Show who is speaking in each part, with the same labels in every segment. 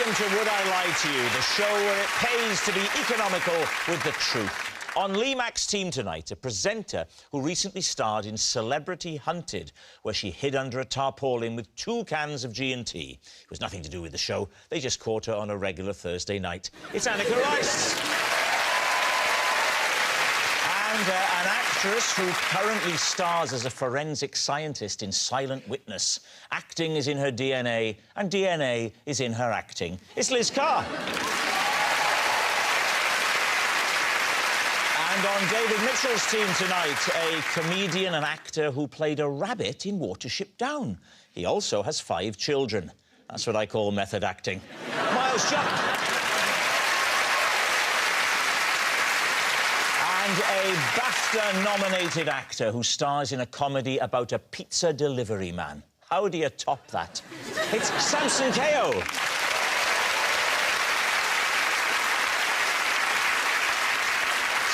Speaker 1: Welcome to Would I Lie to You, the show where it pays to be economical with the truth. On Lee Mack's team tonight, a presenter who recently starred in Celebrity Hunted, where she hid under a tarpaulin with 2 cans of G&T. It was nothing to do with the show. They just caught her on a regular Thursday night. It's Anneka Rice. And an actress who currently stars as a forensic scientist in Silent Witness. Acting is in her DNA, and DNA is in her acting. It's Liz Carr. And on David Mitchell's team tonight, a comedian and actor who played a rabbit in Watership Down. He also has 5 children. That's what I call method acting. Miles Jupp. And a BAFTA-nominated actor who stars in a comedy about a pizza delivery man. How do you top that? It's Samson Kayo.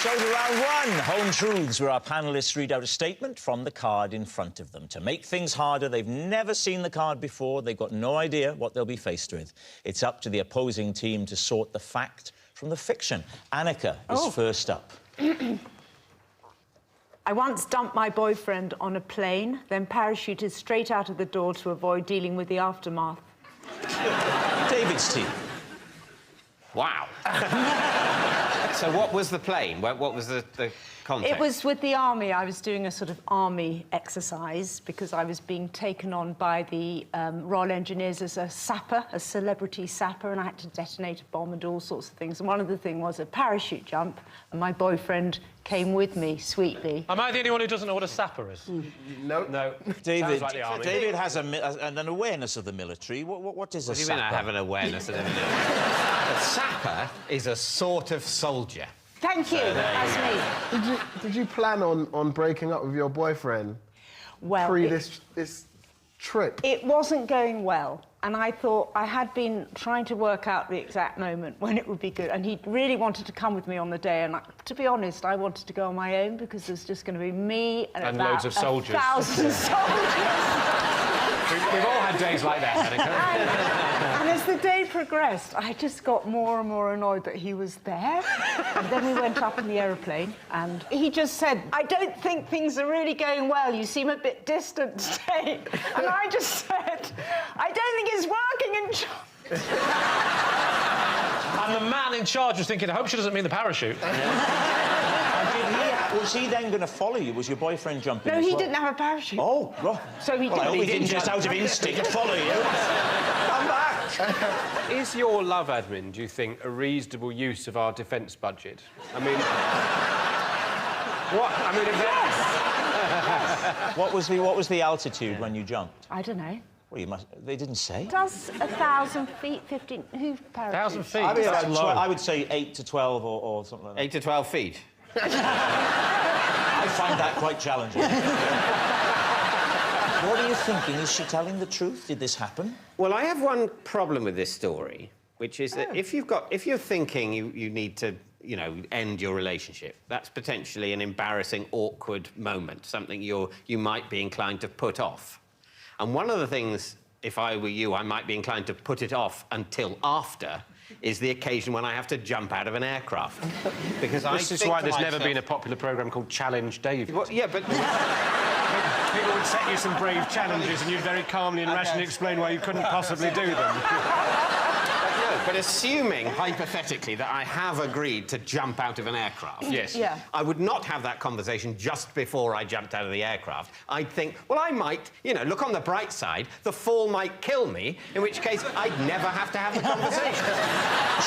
Speaker 1: So to round 1, Home Truths, where our panellists read out a statement from the card in front of them. To make things harder, they've never seen the card before. They've got no idea what they'll be faced with. It's up to the opposing team to sort the fact from the fiction. Anneka is first up.
Speaker 2: I once dumped my boyfriend on a plane, then parachuted straight out of the door to avoid dealing with the aftermath.
Speaker 1: David's team.
Speaker 3: Wow. So what was the plane? What was the context?
Speaker 2: It was with the army. I was doing a sort of army exercise because I was being taken on by the Royal Engineers as a sapper, a celebrity sapper, and I had to detonate a bomb and all sorts of things. And one of the things was a parachute jump, and my boyfriend came with me sweetly.
Speaker 4: Am I the only one who doesn't know what a sapper is?
Speaker 3: No.
Speaker 4: No.
Speaker 1: David,
Speaker 4: Sounds like the army.
Speaker 1: David has an awareness of the military. What is a sapper?
Speaker 3: What do you mean I have an awareness of the military? A sapper is a sort of soldier.
Speaker 2: Thank you, that's me.
Speaker 5: Did you plan on breaking up with your boyfriend
Speaker 2: Well,
Speaker 5: this trip?
Speaker 2: It wasn't going well, and I thought I had been trying to work out the exact moment when it would be good, and he really wanted to come with me on the day, and to be honest, I wanted to go on my own because there's just going to be me and about
Speaker 4: loads of soldiers.
Speaker 2: 1,000 soldiers.
Speaker 4: We've all had days like that, Anneka.
Speaker 2: And as the day progressed, I just got more and more annoyed that he was there. And then we went up in the aeroplane, and he just said, "I don't think things are really going well. You seem a bit distant today." And I just said, "I don't think it's working."
Speaker 4: And the man in charge was thinking, I hope she doesn't mean the parachute.
Speaker 1: Was he then going to follow you? Was your boyfriend jumping
Speaker 2: No,
Speaker 1: as
Speaker 2: he
Speaker 1: well?
Speaker 2: didn't have a parachute.
Speaker 1: Oh, right.
Speaker 2: So he
Speaker 1: Well, I hope he didn't
Speaker 2: jump.
Speaker 1: just out of instinct follow you. Come back.
Speaker 4: Is your love admin, do you think, a reasonable use of our defence budget? I mean... what? I mean, if
Speaker 1: What was the altitude when you jumped?
Speaker 2: I don't know.
Speaker 1: Well, they didn't say.
Speaker 2: Does 1,000 feet, 15... Who parachutes?
Speaker 4: 1,000 feet?
Speaker 1: I mean,
Speaker 4: That's low.
Speaker 1: I would say 8 to 12 or something like that.
Speaker 3: 8 to 12 feet.
Speaker 1: I find that quite challenging. What are you thinking? Is she telling the truth? Did this happen?
Speaker 3: Well, I have one problem with this story, which is that if you're thinking you need to, you know, end your relationship, that's potentially an embarrassing, awkward moment, something you might be inclined to put off. And one of the things, if I were you, I might be inclined to put it off until after, is the occasion when I have to jump out of an aircraft. Because
Speaker 4: This is why there's never been a popular programme called Challenge David.
Speaker 3: Well, yeah, but...
Speaker 4: People would set you some brave challenges and you'd very calmly and rationally explain why you couldn't possibly do them.
Speaker 3: But assuming, hypothetically, that I have agreed to jump out of an aircraft...
Speaker 4: Yes.
Speaker 2: Yeah.
Speaker 3: I would not have that conversation just before I jumped out of the aircraft. I'd think, well, I might, you know, look on the bright side, the fall might kill me, in which case I'd never have to have the conversation.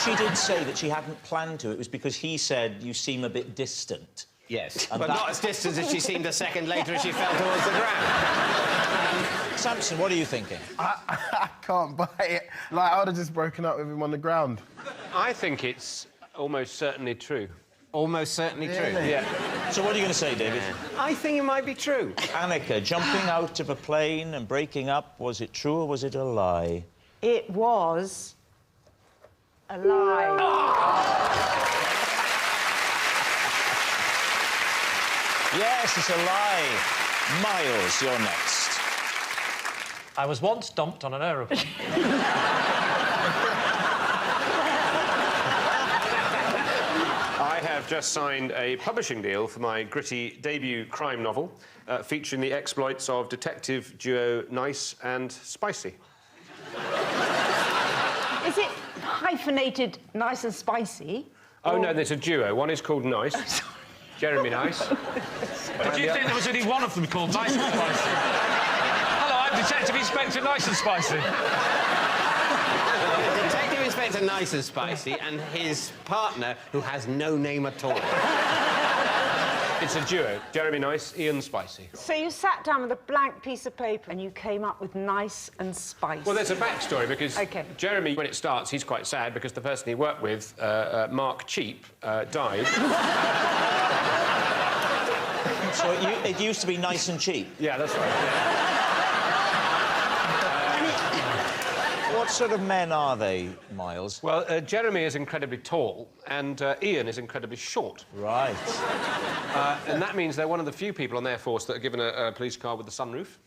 Speaker 1: She did say that she hadn't planned to. It was because he said, you seem a bit distant.
Speaker 3: Yes,
Speaker 1: And
Speaker 3: but not as distant as she seemed a second later as she fell towards the ground.
Speaker 1: Samson, what are you thinking?
Speaker 5: I can't buy it. Like, I would have just broken up with him on the ground.
Speaker 4: I think it's almost certainly true.
Speaker 3: Almost certainly true.
Speaker 4: Yeah.
Speaker 1: So what are you going to say, David?
Speaker 3: I think it might be true.
Speaker 1: Anneka, jumping out of a plane and breaking up, was it true or was it a lie?
Speaker 2: It was a lie.
Speaker 1: Yes, it's a lie. Miles, you're next.
Speaker 4: I was once dumped on an aeroplane. I've just signed a publishing deal for my gritty debut crime novel, featuring the exploits of detective duo Nice and Spicy.
Speaker 2: Is it hyphenated Nice and Spicy?
Speaker 4: Oh, no, there's a duo. One is called Nice. Jeremy Nice.
Speaker 6: Did you think there was only one of them called Nice and Spicy? Hello, I'm Detective Inspector Nice and Spicy.
Speaker 3: Detective Inspector Nice and Spicy and his partner, who has no name at all.
Speaker 4: It's a duo. Jeremy Nice, Ian Spicy.
Speaker 2: So you sat down with a blank piece of paper and you came up with Nice and Spicy.
Speaker 4: Well, there's a backstory, because
Speaker 2: OK.
Speaker 4: Jeremy, when it starts, he's quite sad because the person he worked with, Mark Cheap, died.
Speaker 1: So it used to be Nice and Cheap?
Speaker 4: Yeah, that's right.
Speaker 1: What sort of men are they, Miles?
Speaker 4: Well, Jeremy is incredibly tall and Ian is incredibly short.
Speaker 1: Right.
Speaker 4: And that means they're one of the few people on their force that are given a police car with a sunroof.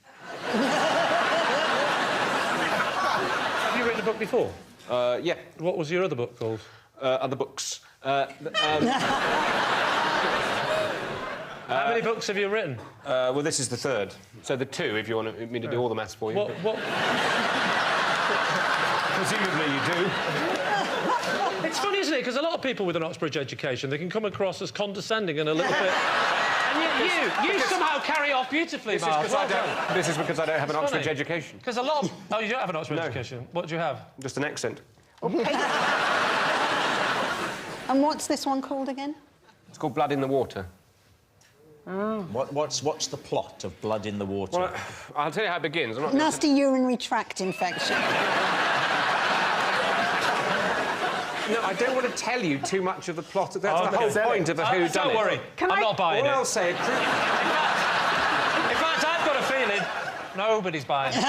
Speaker 6: Have you written a book before?
Speaker 4: Yeah.
Speaker 6: What was your other book called?
Speaker 4: Other books.
Speaker 6: How many books have you written?
Speaker 4: Well, this is the third. So the two, if you want me to do all the maths for you.
Speaker 6: What?
Speaker 4: Presumably you do.
Speaker 6: It's funny, isn't it? Because a lot of people with an Oxbridge education, they can come across as condescending and a little bit... And you somehow carry off beautifully, Miles.
Speaker 4: This is because I don't have an Oxbridge
Speaker 6: funny.
Speaker 4: education.
Speaker 6: Because a lot of... Oh, you don't have an Oxbridge
Speaker 4: No.
Speaker 6: education? What do you have?
Speaker 4: Just an accent.
Speaker 7: And what's this one called again?
Speaker 4: It's called Blood in the Water.
Speaker 1: Oh. What's the plot of Blood in the Water?
Speaker 4: Well, I'll tell you how it begins. I'm not
Speaker 7: Nasty urinary tract infection.
Speaker 4: No, I don't want to tell you too much of the plot. That's the whole point of a whodunit.
Speaker 6: Don't worry. I'm not buying
Speaker 4: Or
Speaker 6: it.
Speaker 4: I'll say
Speaker 6: In fact, I've got a feeling nobody's buying it.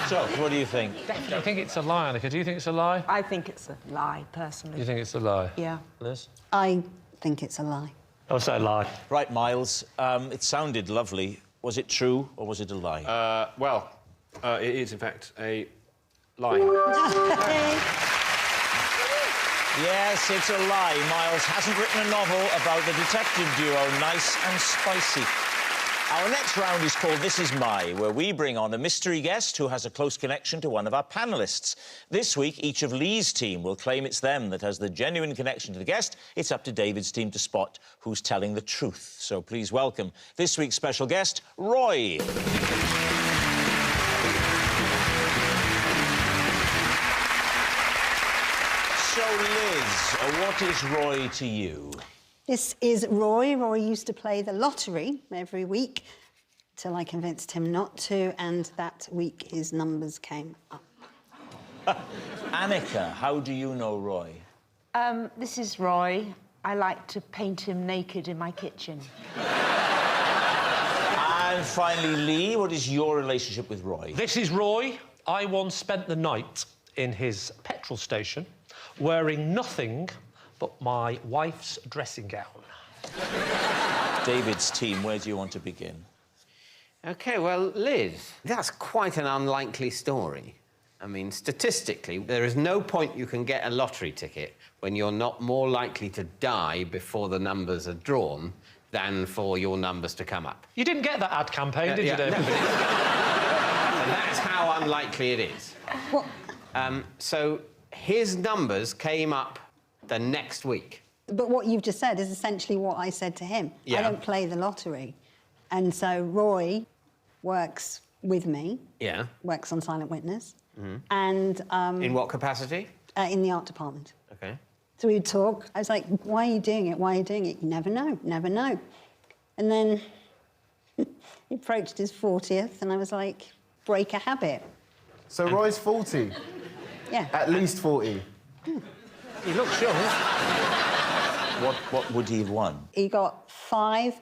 Speaker 1: So, what do you think?
Speaker 6: I think it's a lie, Anneka. Do you think it's a lie?
Speaker 2: I think it's a lie, personally.
Speaker 6: You think it's a lie?
Speaker 2: Yeah.
Speaker 6: Liz?
Speaker 7: I think it's a lie.
Speaker 6: I'll say a lie.
Speaker 1: Right, Miles, it sounded lovely. Was it true or was it a lie?
Speaker 4: It is, in fact, a lie.
Speaker 1: Yes, it's a lie. Miles hasn't written a novel about the detective duo Nice and Spicy. Our next round is called This Is My, where we bring on a mystery guest who has a close connection to one of our panellists. This week, each of Lee's team will claim it's them that has the genuine connection to the guest. It's up to David's team to spot who's telling the truth. So please welcome this week's special guest, Roy. So, Liz, what is Roy to you?
Speaker 7: This is Roy. Roy used to play the lottery every week till I convinced him not to, and that week his numbers came up.
Speaker 1: Anneka, how do you know Roy?
Speaker 2: This is Roy. I like to paint him naked in my kitchen.
Speaker 1: And finally, Lee, what is your relationship with Roy?
Speaker 6: This is Roy. I once spent the night in his petrol station wearing nothing but my wife's dressing gown.
Speaker 1: David's team, where do you want to begin?
Speaker 3: OK, well, Liz, that's quite an unlikely story. I mean, statistically, there is no point you can get a lottery ticket when you're not more likely to die before the numbers are drawn than for your numbers to come up.
Speaker 6: You didn't get that ad campaign, did you, David?
Speaker 3: No. And that's how unlikely it is.
Speaker 7: What?
Speaker 3: So his numbers came up the next week.
Speaker 7: But what you've just said is essentially what I said to him.
Speaker 3: Yeah.
Speaker 7: I don't play the lottery. And so Roy works with me.
Speaker 3: Yeah.
Speaker 7: Works on Silent Witness. And...
Speaker 3: In what capacity?
Speaker 7: in the art department.
Speaker 3: OK.
Speaker 7: So we'd talk. I was like, why are you doing it? Why are you doing it? You never know, never know. And then he approached his 40th, and I was like, break a habit.
Speaker 5: So Roy's 40?
Speaker 7: Yeah.
Speaker 5: At least 40?
Speaker 6: He looks young.
Speaker 1: What would he have won?
Speaker 7: He got 5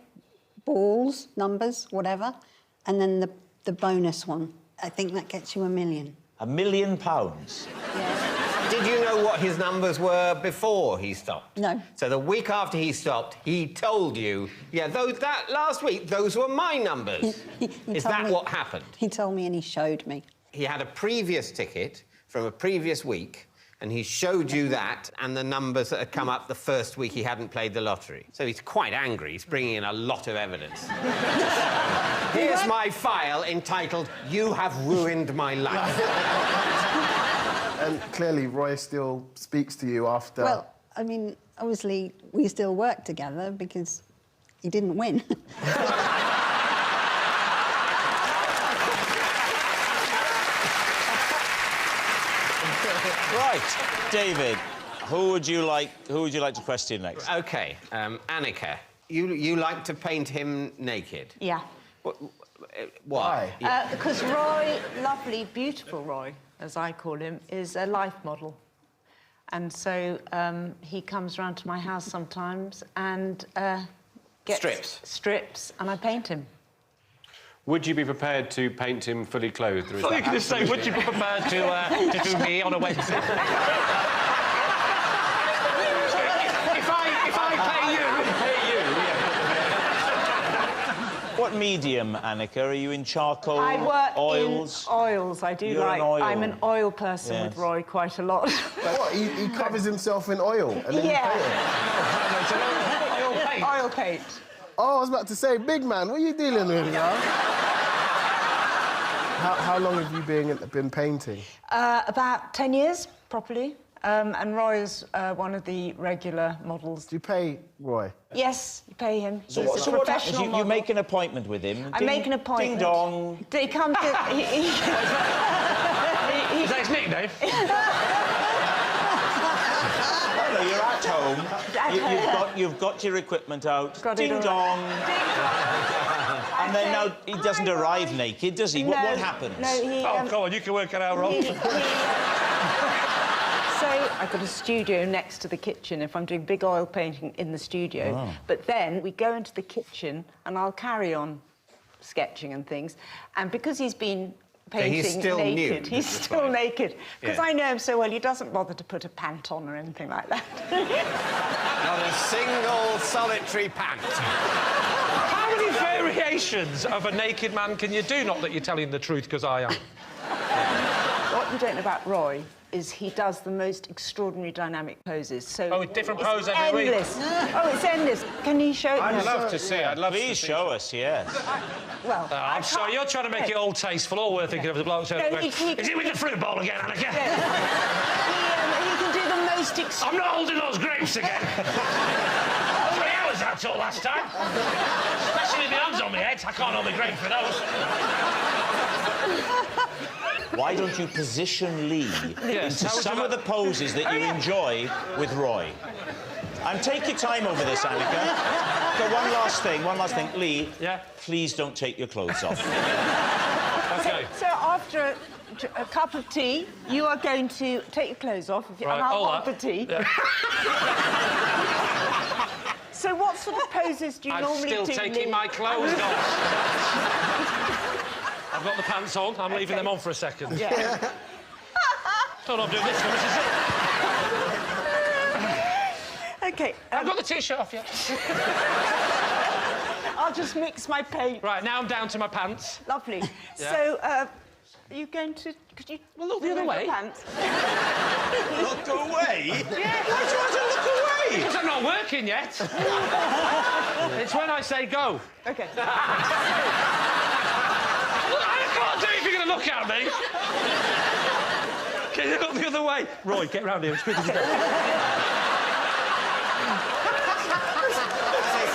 Speaker 7: balls, numbers, whatever, and then the bonus one. I think that gets you £1 million.
Speaker 1: £1 million?
Speaker 7: Yeah.
Speaker 3: Did you know what his numbers were before he stopped?
Speaker 7: No.
Speaker 3: So the week after he stopped, he told you, yeah, that last week, those were my numbers.
Speaker 7: He
Speaker 3: Is
Speaker 7: told
Speaker 3: that
Speaker 7: me-
Speaker 3: what happened?
Speaker 7: He told me and he showed me.
Speaker 3: He had a previous ticket from a previous week and he showed you that and the numbers that had come up the first week he hadn't played the lottery. So he's quite angry. He's bringing in a lot of evidence. Here's my file entitled, "You have ruined my life."
Speaker 5: And clearly, Roy still speaks to you after...
Speaker 7: Well, I mean, obviously, we still work together because he didn't win.
Speaker 1: Right, David, who would you like to question next?
Speaker 3: OK, Anneka, you like to paint him naked?
Speaker 2: Yeah.
Speaker 3: Why?
Speaker 2: Because Roy, lovely, beautiful Roy, as I call him, is a life model. And so he comes round to my house sometimes and gets... Strips, and I paint him.
Speaker 4: Would you be prepared to paint him fully clothed? Or is
Speaker 6: I
Speaker 4: that
Speaker 6: was going to say, would you be prepared to do me on a Wednesday? if I pay you,
Speaker 1: What medium, Anneka? Are you in charcoal,
Speaker 2: I work
Speaker 1: oils?
Speaker 2: in oils. I do
Speaker 1: You're
Speaker 2: like...
Speaker 1: an oil.
Speaker 2: I'm an oil person with Roy quite a lot.
Speaker 5: What? He covers himself in oil and then you paint it?
Speaker 6: it's an oil paint.
Speaker 2: Oil paint.
Speaker 5: Oh, I was about to say, big man, what are you dealing with, now? How long have you been painting?
Speaker 2: About 10 years, properly. And Roy is one of the regular models.
Speaker 5: Do you pay Roy?
Speaker 2: Yes, you pay him.
Speaker 1: So
Speaker 2: He's a
Speaker 1: what happens?
Speaker 2: professional
Speaker 1: You
Speaker 2: model.
Speaker 1: make an appointment with him.
Speaker 2: I make an appointment.
Speaker 1: Ding dong.
Speaker 2: He comes to...
Speaker 6: Is that his nickname?
Speaker 1: No, you're at home. You've got your equipment out.
Speaker 2: Got it
Speaker 1: Ding
Speaker 2: all.
Speaker 1: dong. And then
Speaker 2: say,
Speaker 1: now he doesn't
Speaker 2: "Hi,
Speaker 1: arrive
Speaker 2: Roy."
Speaker 1: naked, does he?
Speaker 2: No,
Speaker 1: What happens?
Speaker 2: No, he...
Speaker 6: Oh, come on, you can work it out, Rob.
Speaker 2: So I've got a studio next to the kitchen if I'm doing big oil painting in the studio.
Speaker 1: Oh.
Speaker 2: But then we go into the kitchen and I'll carry on sketching and things. And because he's been painting
Speaker 3: he's still
Speaker 2: naked,
Speaker 3: nude,
Speaker 2: he's
Speaker 3: that's
Speaker 2: still
Speaker 3: fine.
Speaker 2: naked. Because
Speaker 3: Yeah.
Speaker 2: I know him so well, he doesn't bother to put a pant on or anything like that.
Speaker 3: Not a single solitary pant.
Speaker 6: How many variations of a naked man can you do? Not that you're telling the truth, because I am.
Speaker 2: What you don't know about Roy is he does the most extraordinary dynamic poses. So
Speaker 6: Oh, different
Speaker 2: it's
Speaker 6: pose every week.
Speaker 2: endless. Oh, it's endless. Can you show it?
Speaker 4: I'd
Speaker 2: me?
Speaker 4: love to see it. I'd love to
Speaker 1: Please
Speaker 4: see
Speaker 1: show us, yes.
Speaker 2: Well,
Speaker 6: I'm sorry, you're trying to make it all tasteful. All we're thinking of is the bloke saying,
Speaker 2: No, he-
Speaker 6: is it with the fruit bowl again, Anneka?
Speaker 2: he can do the most
Speaker 6: I'm not holding those grapes again. 3 hours that's all last time. Especially with my hands on my head. I can't hold the grape for those.
Speaker 1: Why don't you position Lee
Speaker 6: Yes,
Speaker 1: into
Speaker 6: how would
Speaker 1: some
Speaker 6: you
Speaker 1: of the poses that you enjoy with Roy? And take your time over this, Anneka. So one last thing. Lee,
Speaker 6: Yeah?
Speaker 1: please don't take your clothes off.
Speaker 6: OK.
Speaker 2: So after a cup of tea, you are going to take your clothes off, and I'll
Speaker 6: hold
Speaker 2: hold the
Speaker 6: that.
Speaker 2: tea.
Speaker 6: Yeah.
Speaker 2: So what sort of poses do you
Speaker 6: I'm
Speaker 2: normally
Speaker 6: still
Speaker 2: do,
Speaker 6: taking
Speaker 2: Lee?
Speaker 6: my clothes off. I've got the pants on. I'm leaving them on for a second.
Speaker 2: Yeah.
Speaker 6: No, I'm doing this one. This is it.
Speaker 2: OK,
Speaker 6: I've got the T-shirt off yet.
Speaker 2: I'll just mix my paint.
Speaker 6: Right, now I'm down to my pants.
Speaker 2: Lovely.
Speaker 6: Yeah.
Speaker 2: So, are you going to... Could you...
Speaker 6: Well, look the other
Speaker 2: remove
Speaker 6: way.
Speaker 2: your pants?
Speaker 1: Look away?
Speaker 2: Yeah.
Speaker 1: Why do you want to look away?
Speaker 6: Because I'm not working yet. It's when I say go.
Speaker 2: OK.
Speaker 6: Look, I can't do it if you're going to look at me. Can you look the other way? Roy, get round here as quick as you can.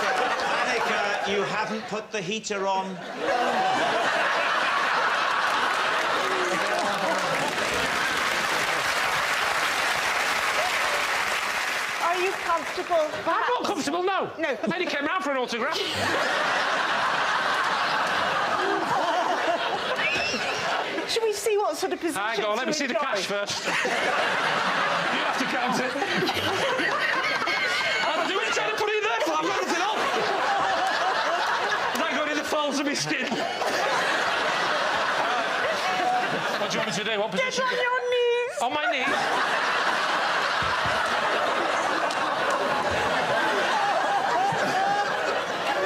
Speaker 1: Anneka, you haven't put the heater on.
Speaker 2: Are you comfortable?
Speaker 6: I'm not comfortable, no.
Speaker 2: No.
Speaker 6: The lady came round for an autograph.
Speaker 2: Should we see what sort of position?
Speaker 6: Hang on, let me see the cash first. You have to count it. I'm doing it, trying to put it in there, but I've got nothing on. That got in the folds of my skin. What do you want me to do? What
Speaker 2: Get
Speaker 6: position?
Speaker 2: on your knees.
Speaker 6: On my knees.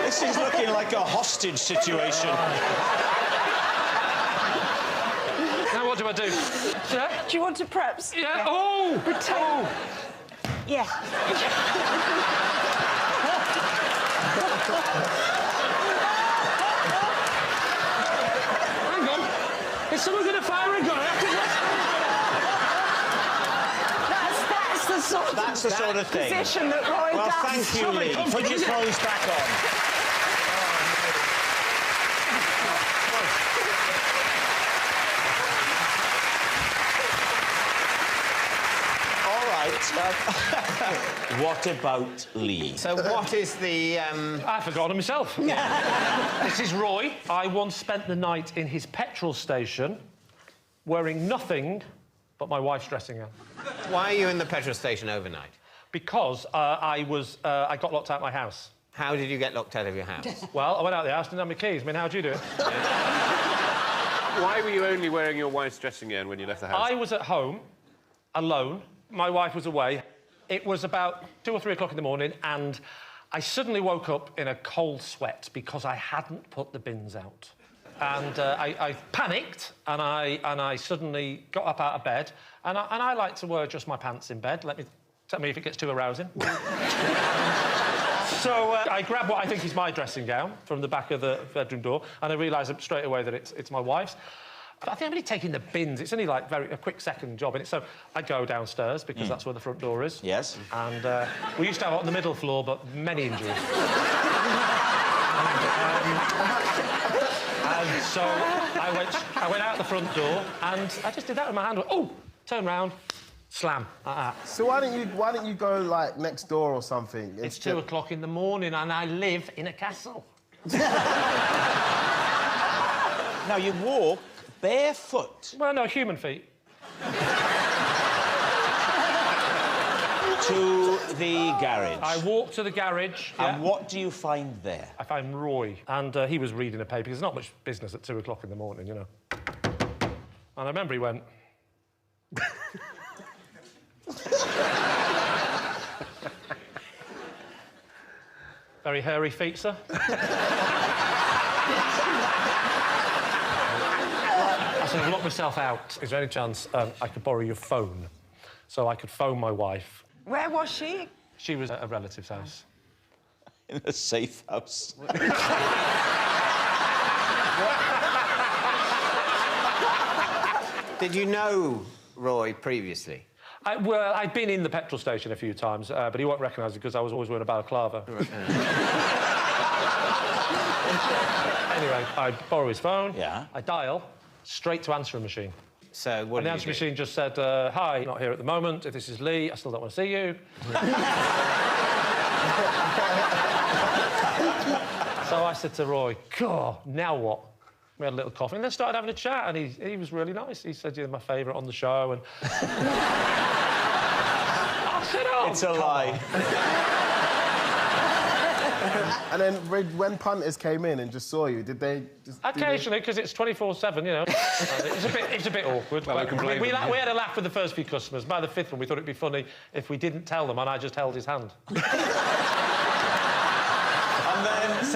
Speaker 1: This is looking like a hostage situation.
Speaker 6: Now what do do I do? Yeah?
Speaker 2: Do you want to preps?
Speaker 6: Yeah. Oh! Oh!
Speaker 2: Yeah.
Speaker 6: Hang on. Is someone going to fire a gun?
Speaker 2: That's the sort of
Speaker 1: thing.
Speaker 2: position that Roy
Speaker 1: Well,
Speaker 2: does.
Speaker 1: thank you, Lee. Put your clothes back on. All right. What about Lee?
Speaker 3: So what is the...
Speaker 6: I've forgotten myself. This is Roy. I once spent the night in his petrol station wearing nothing but my wife's dressing gown.
Speaker 3: Why are you in the petrol station overnight?
Speaker 6: Because I got locked out of my house.
Speaker 3: How did you get locked out of your house?
Speaker 6: Well, I went out of the house, didn't have my keys. I mean, how'd you do it?
Speaker 4: Why were you only wearing your wife's dressing gown when you left the house?
Speaker 6: I was at home, alone. My wife was away. It was about 2 or 3 o'clock in the morning, and I suddenly woke up in a cold sweat because I hadn't put the bins out. And I panicked, and I suddenly got up out of bed, and I like to wear just my pants in bed. Tell me if it gets too arousing. So I grab what I think is my dressing gown from the back of the bedroom door, and I realise straight away that it's my wife's. But I think I'm only taking the bins. It's only like a quick second job, so I go downstairs because that's where the front door is.
Speaker 1: Yes.
Speaker 6: And we used to have it on the middle floor, but many injuries. And so I went out the front door, and I just did that with my hand. Oh, turn round, slam, like that.
Speaker 5: So why don't you go, like, next door or something?
Speaker 6: It's 2 o'clock in the morning, and I live in a castle.
Speaker 1: Now, you walk barefoot
Speaker 6: Well, no, human feet.
Speaker 1: to the garage.
Speaker 6: I walk to the garage.
Speaker 1: And what do you find there?
Speaker 6: I found Roy, and he was reading a paper. There's not much business at 2 o'clock in the morning, you know. And I remember he went... Very hairy feet, sir. I said, I've locked myself out. Is there any chance I could borrow your phone? So I could phone my wife.
Speaker 2: Where was she?
Speaker 6: She was at a relative's house.
Speaker 1: In a safe house.
Speaker 3: Did you know Roy previously?
Speaker 6: Well, I'd been in the petrol station a few times, but he won't recognise it because I was always wearing a balaclava. Anyway, I borrow his phone.
Speaker 1: Yeah.
Speaker 6: I dial straight to answering machine.
Speaker 3: So what
Speaker 6: And the
Speaker 3: did
Speaker 6: answering
Speaker 3: you do?
Speaker 6: machine just said, hi, not here at the moment. If this is Lee, I still don't want to see you. So I said to Roy, God, now what? We had a little coffee and then started having a chat, and he was really nice. He said you're my favourite on the show, and... I said, oh,
Speaker 1: It's a lie.
Speaker 5: And then when punters came in and just saw you, did they just...
Speaker 6: Occasionally, because it's 24/7, you know. It's a bit awkward.
Speaker 4: Well, I can blame
Speaker 6: we
Speaker 4: them,
Speaker 6: had a laugh with the first few customers. By the fifth one, we thought it'd be funny if we didn't tell them and I just held his hand.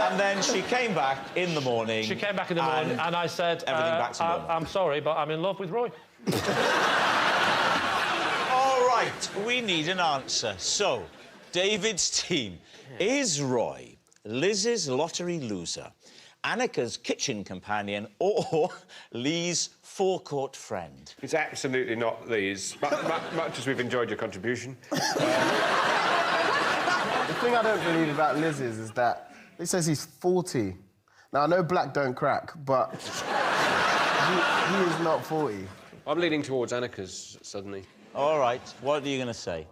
Speaker 1: And then she came back in the morning.
Speaker 6: She came back in the morning and I said,
Speaker 1: everything back to normal.
Speaker 6: I'm sorry, but I'm in love with Roy.
Speaker 1: All right, we need an answer. So, David's team, is Roy Liz's lottery loser, Anneka's kitchen companion, or Lee's forecourt friend?
Speaker 4: It's absolutely not Lee's, much as we've enjoyed your contribution.
Speaker 5: The thing I don't believe about Liz is that he says he's 40. Now, I know black don't crack, but he is not 40.
Speaker 4: I'm leaning towards Anneka's suddenly.
Speaker 1: All right, what are you going to say?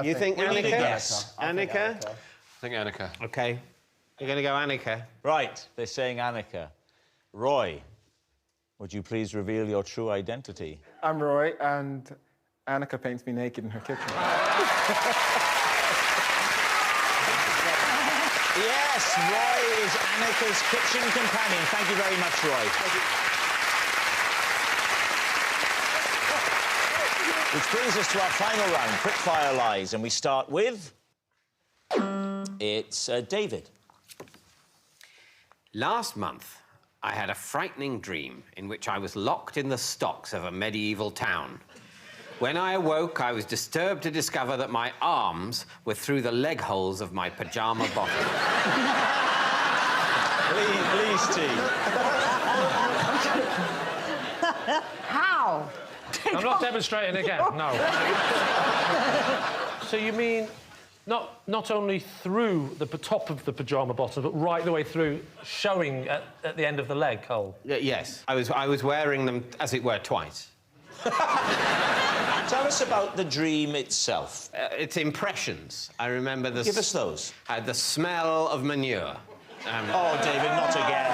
Speaker 3: You think
Speaker 1: we need a
Speaker 3: Anneka?
Speaker 1: guess.
Speaker 3: Anneka?
Speaker 4: I think Anneka.
Speaker 3: OK. You're going to go Anneka?
Speaker 1: Right, they're saying Anneka. Roy, would you please reveal your true identity?
Speaker 8: I'm Roy, and Anneka paints me naked in her kitchen.
Speaker 1: Yes, Roy is Anneka's kitchen companion. Thank you very much, Roy. Which brings us to our final round, quickfire lies, and we start with... It's David.
Speaker 3: Last month, I had a frightening dream in which I was locked in the stocks of a medieval town. When I awoke, I was disturbed to discover that my arms were through the leg holes of my pyjama bottom.
Speaker 1: Please, team.
Speaker 2: How?
Speaker 6: I'm not demonstrating again, no. So you mean not only through the top of the pyjama bottom, but right the way through, showing at the end of the leg hole?
Speaker 3: Yes. I was wearing them, as it were, twice.
Speaker 1: Tell us about the dream itself.
Speaker 3: It's impressions. I remember the...
Speaker 1: Give us those.
Speaker 3: The smell of manure.
Speaker 1: Oh, David, not again.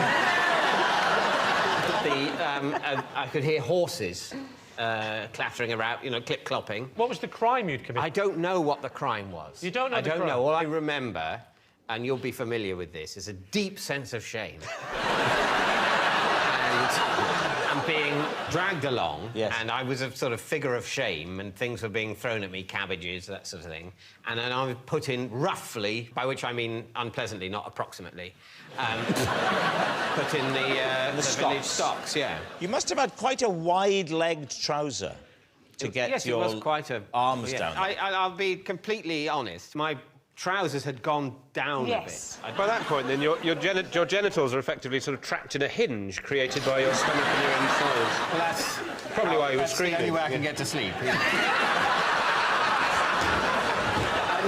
Speaker 3: I could hear horses clattering around, you know, clip-clopping.
Speaker 6: What was the crime you'd committed?
Speaker 3: I don't know what the crime was.
Speaker 6: You don't know the crime?
Speaker 3: I don't know. All I remember, and you'll be familiar with this, is a deep sense of shame. and being dragged along,
Speaker 1: yes.
Speaker 3: And I was a sort of figure of shame, and things were being thrown at me, cabbages, that sort of thing. And then I was put in roughly, by which I mean unpleasantly, not approximately, put in the village stocks, yeah.
Speaker 1: You must have had quite a wide-legged trouser to get
Speaker 3: yes,
Speaker 1: your
Speaker 3: it was quite a,
Speaker 1: arms
Speaker 3: yeah.
Speaker 1: down.
Speaker 3: I'll be completely honest. My trousers had gone down a bit.
Speaker 4: By that point, then, your genitals are effectively sort of trapped in a hinge created by your stomach and your insides.
Speaker 3: Well, that's
Speaker 4: probably why you were screaming.
Speaker 3: That's the only way I can get to sleep.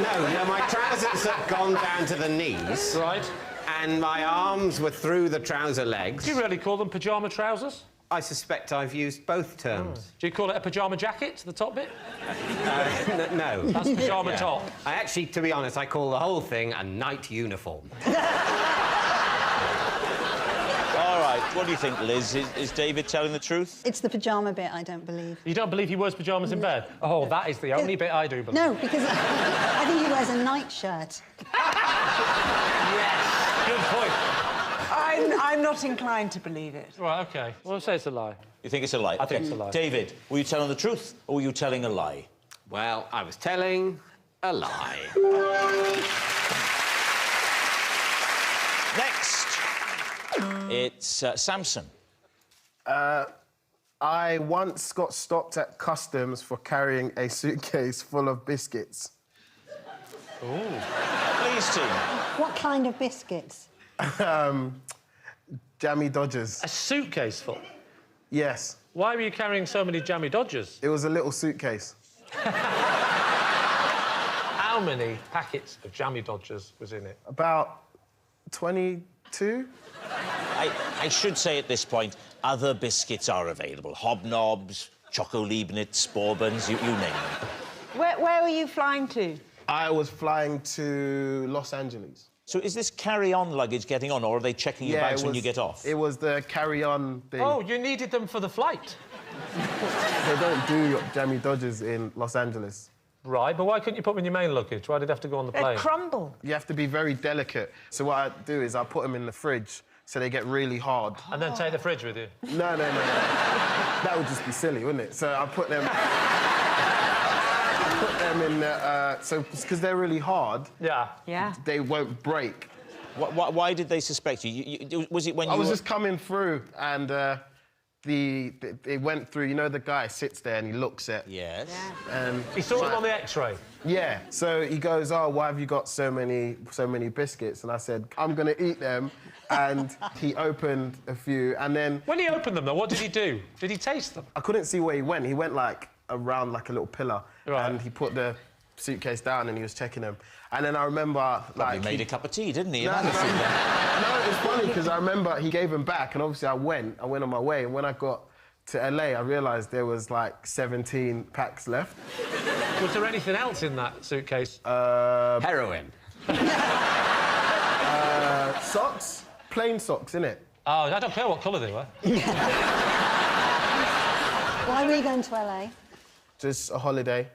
Speaker 3: No, my trousers had gone down to the knees.
Speaker 6: Right.
Speaker 3: And my arms were through the trouser legs.
Speaker 6: Do you really call them pyjama trousers?
Speaker 3: I suspect I've used both terms.
Speaker 6: Oh. Do you call it a pyjama jacket, the top bit?
Speaker 3: No.
Speaker 6: That's pyjama top.
Speaker 3: I actually, to be honest, I call the whole thing a night uniform.
Speaker 1: All right, what do you think, Liz? Is David telling the truth?
Speaker 7: It's the pyjama bit I don't believe.
Speaker 6: You don't believe he wears pyjamas in bed? Oh, that is the only bit I do believe.
Speaker 7: No, because I think he wears a nightshirt.
Speaker 6: Yes, good point.
Speaker 2: I'm not inclined to believe it.
Speaker 6: Right, OK. Well, say it's a lie.
Speaker 1: You think it's a lie?
Speaker 6: I think it's a lie.
Speaker 1: David, were you telling the truth or were you telling a lie?
Speaker 3: Well, I was telling a lie.
Speaker 1: Next, it's Samson.
Speaker 5: I once got stopped at customs for carrying a suitcase full of biscuits.
Speaker 1: Ooh. Please, team.
Speaker 7: What kind of biscuits?
Speaker 5: Jammy Dodgers.
Speaker 6: A suitcase full?
Speaker 5: Yes.
Speaker 6: Why were you carrying so many jammy Dodgers?
Speaker 5: It was a little suitcase.
Speaker 6: How many packets of jammy Dodgers was in it?
Speaker 5: About 22.
Speaker 1: I should say at this point, other biscuits are available. Hobnobs, Choco Leibniz, Bourbons, you name them.
Speaker 2: Where were you flying to?
Speaker 5: I was flying to Los Angeles.
Speaker 1: So is this carry-on luggage getting on, or are they checking your bags when you get off?
Speaker 5: It was the carry-on thing.
Speaker 6: Oh, you needed them for the flight?
Speaker 5: They don't do Jammy Dodgers in Los Angeles.
Speaker 6: Right, but why couldn't you put them in your main luggage? Why did they have to go on the plane?
Speaker 2: They crumble.
Speaker 5: You have to be very delicate. So what I do is I put them in the fridge so they get really hard.
Speaker 6: And then take the fridge with you?
Speaker 5: No. That would just be silly, wouldn't it? So I put them... put them in the... so because they're really hard...
Speaker 2: Yeah.
Speaker 5: They won't break.
Speaker 1: Why did they suspect you? Was it when you
Speaker 5: I was just coming through and they went through... You know, the guy sits there and he looks at...
Speaker 1: Yes.
Speaker 2: Yeah.
Speaker 5: And
Speaker 6: He saw them on the X-ray?
Speaker 5: Yeah. So he goes, oh, why have you got so many biscuits? And I said, I'm going to eat them. And he opened a few, and then...
Speaker 6: When he opened them, though, what did he do? Did he taste them?
Speaker 5: I couldn't see where he went. He went, like, around, like, a little pillar.
Speaker 6: Right.
Speaker 5: And he put the suitcase down and he was checking them. And then I remember, like...
Speaker 1: He made a cup of tea, didn't he?
Speaker 5: No, it's funny, because I remember he gave them back, and obviously I went on my way, and when I got to LA, I realised there was, like, 17 packs left.
Speaker 6: Was there anything else in that suitcase?
Speaker 3: Heroin.
Speaker 5: Socks? Plain socks, innit?
Speaker 6: Oh, I don't care what colour they were.
Speaker 7: Why were you going to LA?
Speaker 5: Just a holiday.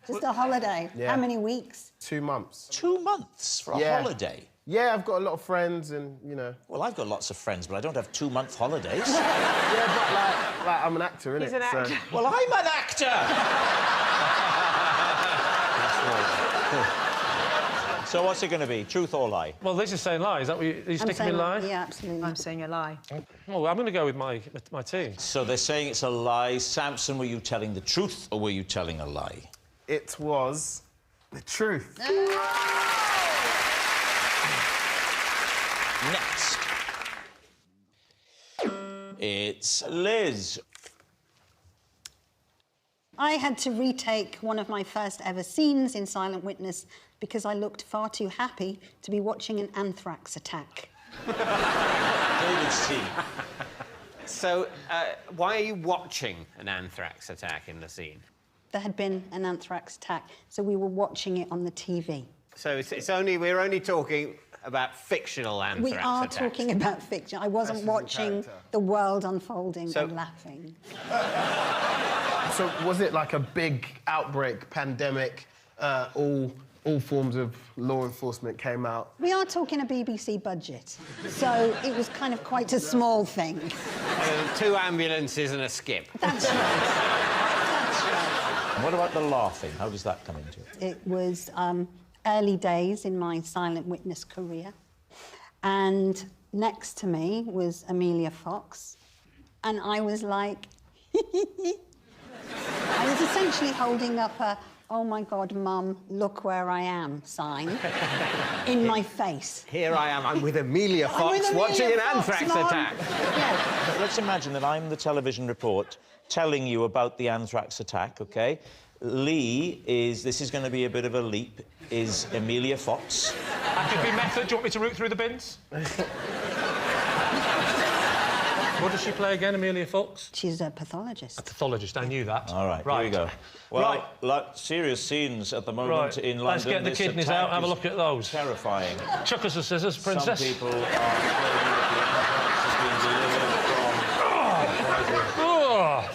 Speaker 7: Just a holiday?
Speaker 5: Yeah.
Speaker 7: How many weeks?
Speaker 5: 2 months.
Speaker 1: 2 months for a holiday?
Speaker 5: Yeah, I've got a lot of friends and, you know...
Speaker 1: Well, I've got lots of friends, but I don't have 2-month holidays.
Speaker 5: Yeah, but, like, I'm an actor, innit?
Speaker 2: He's an actor.
Speaker 1: Well, I'm an actor! So what's it going to be? Truth or lie?
Speaker 6: Well, this is saying lie. Is that what you sticking me lie?
Speaker 7: Yeah, absolutely.
Speaker 2: I'm saying a lie.
Speaker 6: Oh, I'm going to go with my team.
Speaker 1: So they're saying it's a lie. Samson, were you telling the truth or were you telling a lie?
Speaker 5: It was the truth.
Speaker 1: Next. It's Liz.
Speaker 7: I had to retake one of my first ever scenes in Silent Witness because I looked far too happy to be watching an anthrax attack.
Speaker 1: David C.
Speaker 3: So, why are you watching an anthrax attack in the scene?
Speaker 7: There had been an anthrax attack, so we were watching it on the TV.
Speaker 3: So we're only talking about fictional anthrax
Speaker 7: We are
Speaker 3: attacks.
Speaker 7: talking about fiction. I wasn't watching the world unfolding and laughing.
Speaker 5: So was it like a big outbreak, pandemic, all forms of law enforcement came out?
Speaker 7: We are talking a BBC budget, so it was kind of quite a small thing.
Speaker 3: 2 ambulances and a skip.
Speaker 7: That's right. That's right.
Speaker 1: And what about the laughing? How does that come into it?
Speaker 7: It was early days in my Silent Witness career, and next to me was Amelia Fox, and I was like... I was essentially holding up a, "Oh my God, Mum, look where I am" sign in my face.
Speaker 3: Here I am, I'm with Amelia Fox watching an anthrax attack.
Speaker 7: Yeah.
Speaker 1: But let's imagine that I'm the television report telling you about the anthrax attack, OK? Lee is... This is going to be a bit of a leap. Is Amelia Fox.
Speaker 6: That could be method. Do you want me to root through the bins? What does she play again, Amelia Fox?
Speaker 7: She's a pathologist.
Speaker 6: A pathologist, I knew that.
Speaker 1: All right, here we go. Well, serious scenes at the moment in London.
Speaker 6: Let's get the kidneys out, have a look at those.
Speaker 1: Terrifying.
Speaker 6: Chuck us the scissors, princess.
Speaker 1: Some people are claiming that the anthrax has been delivered from...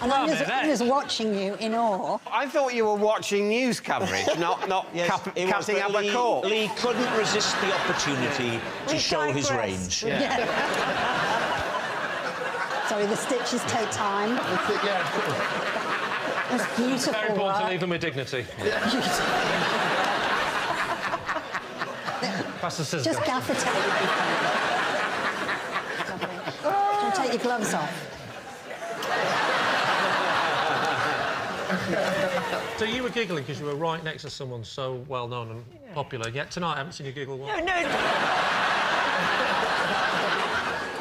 Speaker 7: And I was watching you in awe.
Speaker 3: I thought you were watching news coverage, not
Speaker 1: Yes,
Speaker 3: cutting up a corpse.
Speaker 1: Lee couldn't resist the opportunity to show his range.
Speaker 7: Yeah. Sorry, the stitches take time. It's beautiful.
Speaker 6: Very important to leave them with dignity. Pass the scissors.
Speaker 7: Just gaffer tape. Lovely. Don't take your gloves off.
Speaker 6: So you were giggling because you were right next to someone so well known and popular. Yet tonight I haven't seen you giggle once.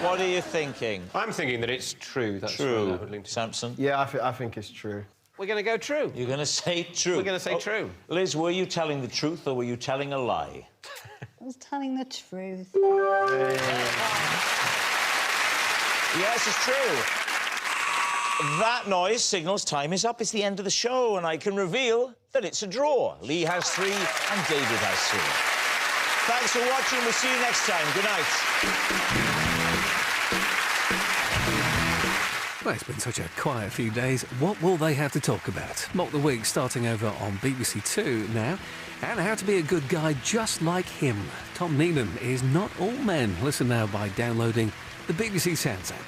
Speaker 1: What are you thinking?
Speaker 4: I'm thinking that it's true. That's
Speaker 1: True.
Speaker 4: what
Speaker 1: Samson?
Speaker 5: Yeah, I think it's true.
Speaker 3: We're going to go true.
Speaker 1: You're going to say true?
Speaker 3: We're going to say true.
Speaker 1: Liz, were you telling the truth or were you telling a lie?
Speaker 7: I was telling the truth.
Speaker 1: Yes, it's true. That noise signals time is up. It's the end of the show, and I can reveal that it's a draw. Lee has 3 and David has 3. Thanks for watching. We'll see you next time. Good night.
Speaker 9: Well, it's been such a quiet few days. What will they have to talk about? Mock the Week starting over on BBC Two now. And how to be a good guy just like him. Tom Neenan is not all men. Listen now by downloading the BBC Sounds app.